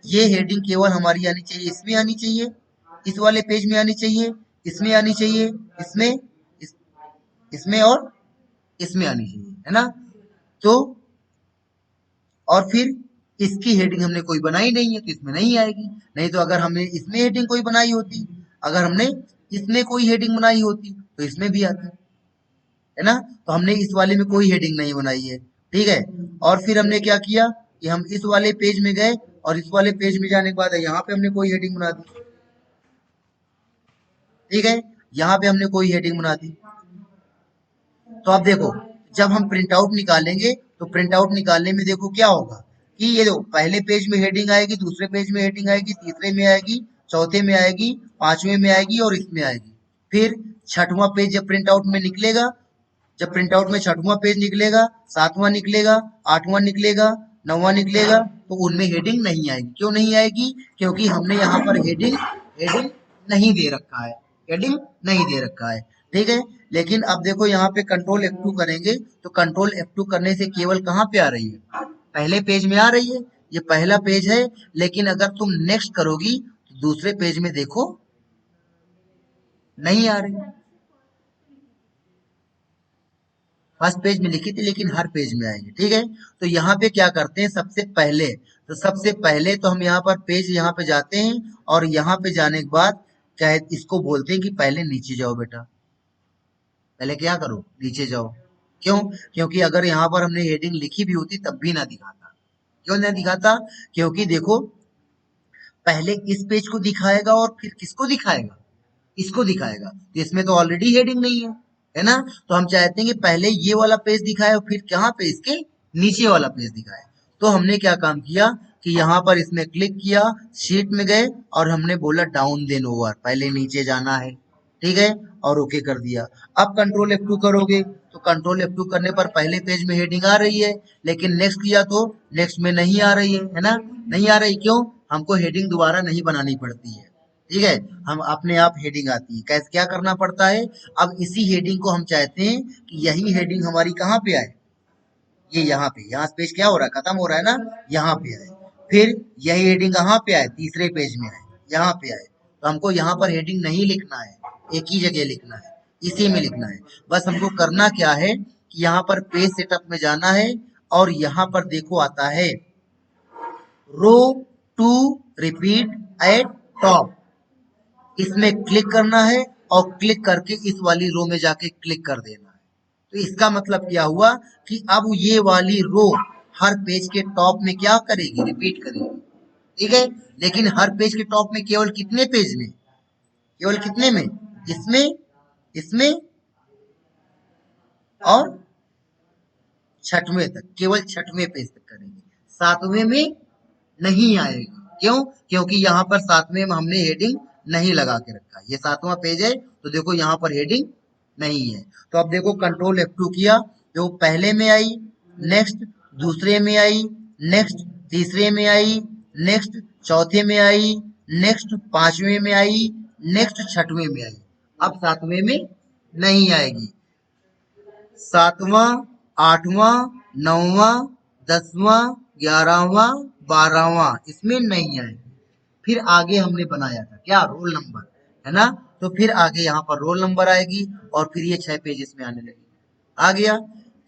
ये हेडिंग केवल हमारी आनी चाहिए, इसमें आनी चाहिए, इस वाले पेज में आनी चाहिए, इसमें आनी चाहिए, इसमें इस, इसमें और इसमें आनी चाहिए है ना। तो और फिर इसकी हेडिंग हमने कोई बनाई नहीं है तो इसमें नहीं आएगी। नहीं तो अगर हमने इसमें हेडिंग कोई बनाई होती, अगर हमने इसमें कोई हेडिंग बनाई होती तो इसमें भी आती है ना। तो हमने इस वाले में कोई हेडिंग नहीं बनाई है। ठीक है, और फिर हमने क्या किया कि हम इस वाले पेज में गए और इस वाले पेज में जाने के बाद यहाँ पे हमने कोई हेडिंग बना दी। ठीक है, यहाँ पे हमने कोई हेडिंग बना दी। तो अब देखो जब हम प्रिंट आउट निकालेंगे तो प्रिंट आउट निकालने में देखो क्या होगा कि ये देखो पहले पेज में हेडिंग आएगी, दूसरे पेज में हेडिंग आएगी, तीसरे में आएगी, चौथे में आएगी, पांचवें में आएगी और इसमें आएगी। फिर छठवां पेज जब प्रिंट आउट में निकलेगा, जब प्रिंट आउट में छठवां पेज निकलेगा, सातवां निकलेगा, आठवां निकलेगा, नौवां निकलेगा तो उनमें हेडिंग नहीं आएगी। क्यों नहीं आएगी? क्योंकि हमने यहाँ पर हेडिंग हेडिंग नहीं दे रखा है, हेडिंग नहीं दे रखा है। ठीक है, लेकिन अब देखो यहाँ पे कंट्रोल F2 करेंगे तो कंट्रोल F2 करने से केवल कहाँ पे आ रही है? पहले पेज में आ रही है, ये पहला पेज है। लेकिन अगर तुम नेक्स्ट करोगी तो दूसरे पेज में देखो नहीं आ रही। फर्स्ट पेज में लिखी थी लेकिन हर पेज में आएगी। ठीक है, तो यहाँ पे क्या करते हैं सबसे पहले, तो सबसे पहले तो हम यहाँ पर पेज यहाँ पे जाते हैं और यहाँ पे जाने के बाद क्या है, इसको बोलते हैं कि पहले नीचे जाओ बेटा, पहले क्या करो, नीचे जाओ। क्यों? क्योंकि अगर यहाँ पर हमने हेडिंग लिखी भी होती तब भी ना दिखाता। क्यों ना दिखाता? क्योंकि देखो पहले इस पेज को दिखाएगा और फिर किसको दिखाएगा, इसको दिखाएगा। तो इसमें तो ऑलरेडी हेडिंग नहीं है ना। तो हम चाहते हैं कि पहले ये वाला पेज दिखाए और फिर कहाँ पे, इसके नीचे वाला पेज दिखाए। तो हमने क्या काम किया कि यहाँ पर इसमें क्लिक किया, शीट में गए और हमने बोला डाउन देन ओवर, पहले नीचे जाना है। ठीक है, और ओके कर दिया। अब कंट्रोल F2 करोगे तो कंट्रोल F2 करने पर पहले पेज में हेडिंग आ रही है, लेकिन नेक्स्ट किया तो नेक्स्ट में नहीं आ रही है ना। नहीं आ रही क्यों? हमको हेडिंग दोबारा नहीं बनानी पड़ती है। ठीक है, हम अपने आप हेडिंग आती है। कैसे क्या करना पड़ता है? अब इसी हेडिंग को हम चाहते हैं कि यही हेडिंग हमारी कहाँ पे आए, ये यहाँ से पेज क्या हो रहा है, खत्म हो रहा है ना, यहाँ पे आए। फिर यही हेडिंग कहाँ पे आए, तीसरे पेज में आए, यहाँ पे आए। तो हमको यहाँ पर हेडिंग नहीं लिखना है, एक ही जगह लिखना है, इसी में लिखना है। बस हमको करना क्या है कि यहाँ पर पेज सेटअप में जाना है और यहाँ पर देखो आता है रो टू रिपीट एट टॉप, इसमें क्लिक करना है और क्लिक करके इस वाली रो में जाके क्लिक कर देना है। तो इसका मतलब क्या हुआ कि अब ये वाली रो हर पेज के टॉप में क्या करेगी, रिपीट करेगी। ठीक है, लेकिन हर पेज के टॉप में केवल कितने पेज में, केवल कितने में, इसमें, इसमें और छठवें तक, केवल छठवें पेज तक करेंगे, सातवें में नहीं आएगी। क्यों, क्योंकि यहाँ पर सातवें में हमने हेडिंग नहीं लगा के रखा, ये सातवां पेज है तो देखो यहाँ पर हेडिंग नहीं है। तो अब देखो कंट्रोल F2 किया, जो पहले में आई, नेक्स्ट दूसरे में आई, नेक्स्ट तीसरे में आई, नेक्स्ट चौथे में आई, नेक्स्ट पांचवें में आई, नेक्स्ट छठवें में आई, अब सातवें में नहीं आएगी। सातवां, आठवां, नौवां, दसवां, 11वां, 12वां इसमें नहीं आएगी। फिर आगे हमने बनाया था क्या, रोल नंबर, है ना, तो फिर आगे यहाँ पर रोल नंबर आएगी और फिर ये 6 पेजेस में आने लगेगी। आ गया,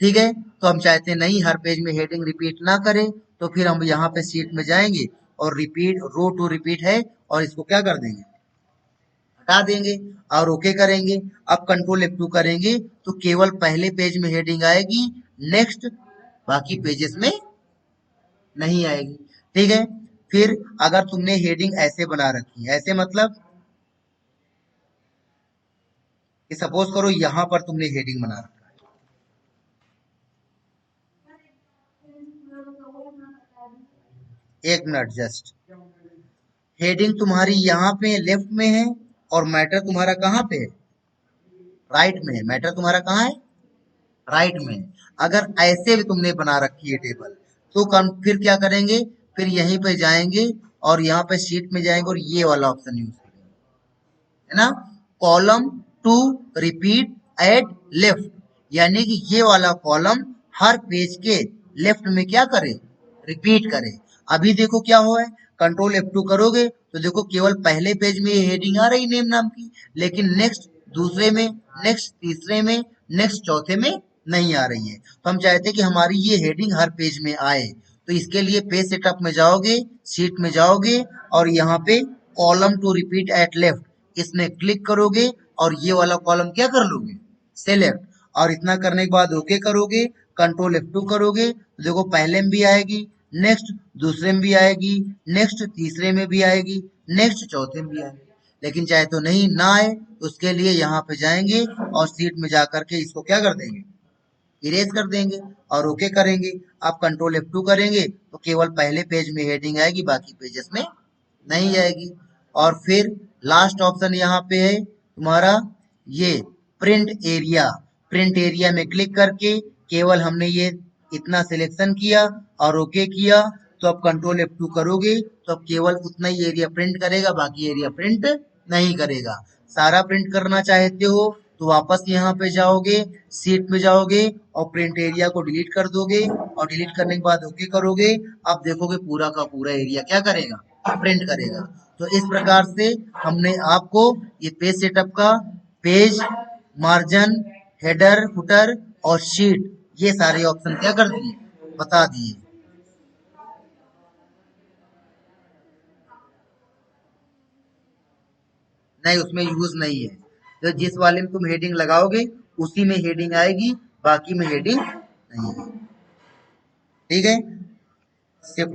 ठीक है। तो हम चाहते नहीं हर पेज में हेडिंग रिपीट ना करें, तो फिर हम यहाँ पे शीट में जाएंगे और रिपीट, रो टू रिपीट है और इसको क्या कर देंगे, हटा देंगे और ओके करेंगे। अब कंट्रोल F2 करेंगे तो केवल पहले पेज में हेडिंग आएगी, नेक्स्ट बाकी पेजेस में नहीं आएगी। ठीक है, फिर अगर तुमने हेडिंग ऐसे बना रखी है, ऐसे मतलब कि सपोज करो यहां पर तुमने हेडिंग बना रखा है, एक मिनट जस्ट, हेडिंग तुम्हारी यहाँ पे लेफ्ट में है और मैटर तुम्हारा कहाँ पे है, राइट में है। मैटर तुम्हारा कहाँ है, राइट में। अगर ऐसे भी तुमने बना रखी है टेबल, तो फिर क्या करेंगे, फिर यहीं पे जाएंगे और यहाँ पे शीट में जाएंगे और ये वाला ऑप्शन यूज करेंगे, है ना, column to repeat at left, यानी कि ये वाला कॉलम हर पेज के लेफ्ट में क्या करे, रिपीट करे। अभी देखो क्या हुआ है, कंट्रोल F2 करोगे तो देखो केवल पहले पेज में ये हेडिंग आ रही नेम नाम की, लेकिन नेक्स्ट दूसरे में, नेक्स्ट तीसरे में, नेक्स्ट चौथे में नहीं आ रही है। तो हम चाहते हैं कि हमारी ये हेडिंग हर पेज में आए, तो इसके लिए पेज सेटअप में जाओगे, शीट में जाओगे और यहाँ पे column to repeat at left इसमें क्लिक करोगे और ये वाला कॉलम क्या कर लोगे, सेलेक्ट, और इतना करने के बाद ओके करोगे, कंट्रोल F2 करोगे तो देखो पहले में भी आएगी, नेक्स्ट दूसरे में भी आएगी, नेक्स्ट तीसरे में भी आएगी, नेक्स्ट चौथे में भी आएगी। लेकिन चाहे तो नहीं ना आए तो उसके लिए यहाँ पे जाएंगे और सीट में जाकर के इसको क्या कर देंगे, इरेज कर देंगे और ओके करेंगे। आप कंट्रोल F2 करेंगे तो केवल पहले पेज में हेडिंग आएगी, बाकी पेजेस में नहीं आएगी। और फिर लास्ट ऑप्शन यहाँ पे है तुम्हारा ये प्रिंट एरिया, प्रिंट एरिया में क्लिक करके केवल हमने ये इतना सिलेक्शन किया और ओके किया, तो अब कंट्रोल F2 करोगे तो अब केवल उतना ही एरिया प्रिंट करेगा, बाकी एरिया प्रिंट नहीं करेगा। सारा प्रिंट करना चाहते हो तो वापस यहाँ पे जाओगे, सीट में जाओगे और प्रिंट एरिया को डिलीट कर दोगे और डिलीट करने के बाद ओके करोगे। अब देखोगे पूरा का पूरा एरिया क्या करेगा, प्रिंट करेगा। तो इस प्रकार से हमने आपको ये पेज सेटअप का पेज, मार्जिन, हेडर, फुटर और शीट ये सारे ऑप्शन क्या कर दिए, बता दिए। नहीं, उसमें यूज नहीं है, तो जिस वाले में तुम हेडिंग लगाओगे उसी में हेडिंग आएगी, बाकी में हेडिंग नहीं है। ठीक है, शिफ्ट